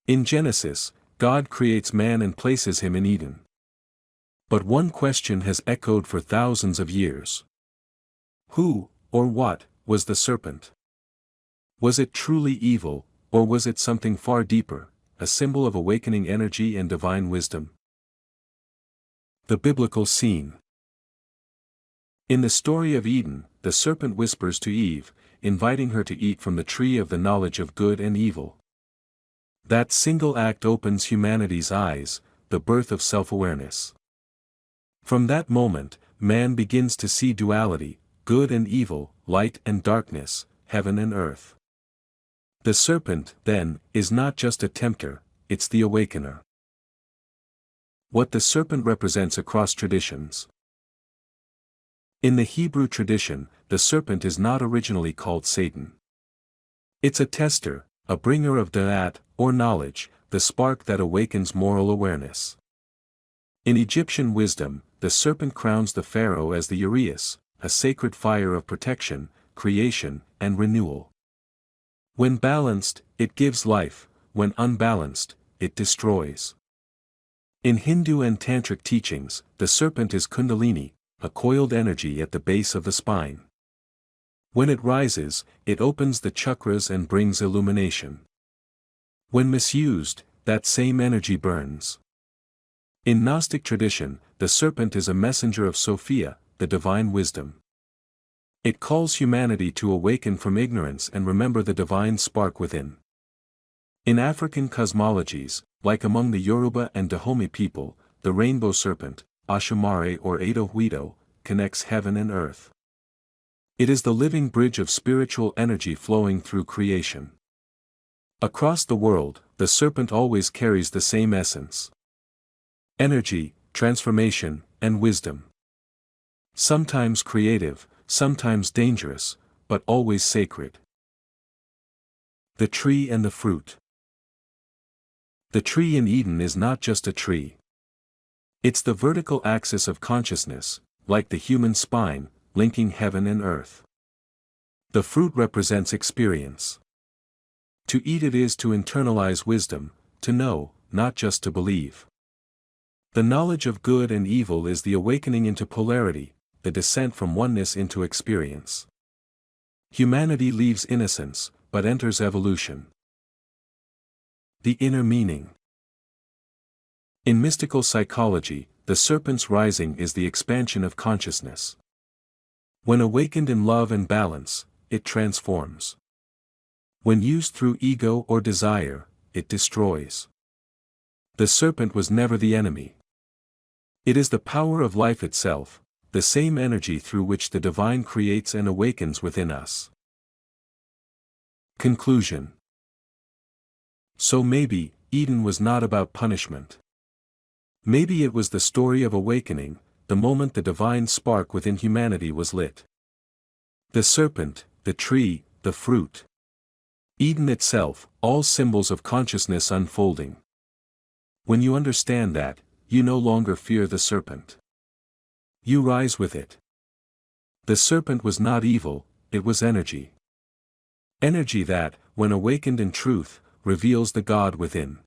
In Genesis, God creates man and places him in Eden. But one question has echoed for thousands of years. Who, or what, was the serpent? Was it truly evil, or was it something far deeper, a symbol of awakening energy and divine wisdom? The biblical scene. In the story of Eden, the serpent whispers to Eve, inviting her to eat from the tree of the knowledge of good and evil. That single act opens humanity's eyes, the birth of self-awareness. From that moment, man begins to see duality, good and evil, light and darkness, heaven and earth. The serpent, then, is not just a tempter, it's the awakener. What the serpent represents across traditions. In the Hebrew tradition, the serpent is not originally called Satan. It's a tester, a bringer of da'at, or knowledge, the spark that awakens moral awareness. In Egyptian wisdom, the serpent crowns the pharaoh as the uraeus, a sacred fire of protection, creation, and renewal. When balanced, it gives life; when unbalanced, it destroys. In Hindu and Tantric teachings, the serpent is Kundalini, a coiled energy at the base of the spine. When it rises, it opens the chakras and brings illumination. When misused, that same energy burns. In Gnostic tradition, the serpent is a messenger of Sophia, the divine wisdom. It calls humanity to awaken from ignorance and remember the divine spark within. In African cosmologies, like among the Yoruba and Dahomey people, the rainbow serpent, Ashimare or Edo-Huido, connects heaven and earth. It is the living bridge of spiritual energy flowing through creation. Across the world, the serpent always carries the same essence: energy, transformation, and wisdom. Sometimes creative, sometimes dangerous, but always sacred. The tree and the fruit. The tree in Eden is not just a tree. It's the vertical axis of consciousness, like the human spine, linking heaven and earth. The fruit represents experience. To eat it is to internalize wisdom, to know, not just to believe. The knowledge of good and evil is the awakening into polarity, the descent from oneness into experience. Humanity leaves innocence, but enters evolution. The inner meaning. In mystical psychology, the serpent's rising is the expansion of consciousness. When awakened in love and balance, it transforms. When used through ego or desire, it destroys. The serpent was never the enemy. It is the power of life itself, the same energy through which the divine creates and awakens within us. Conclusion. So maybe, Eden was not about punishment. Maybe it was the story of awakening, the moment the divine spark within humanity was lit. The serpent, the tree, the fruit. Eden itself, all symbols of consciousness unfolding. When you understand that, you no longer fear the serpent. You rise with it. The serpent was not evil, it was energy. Energy that, when awakened in truth, reveals the God within.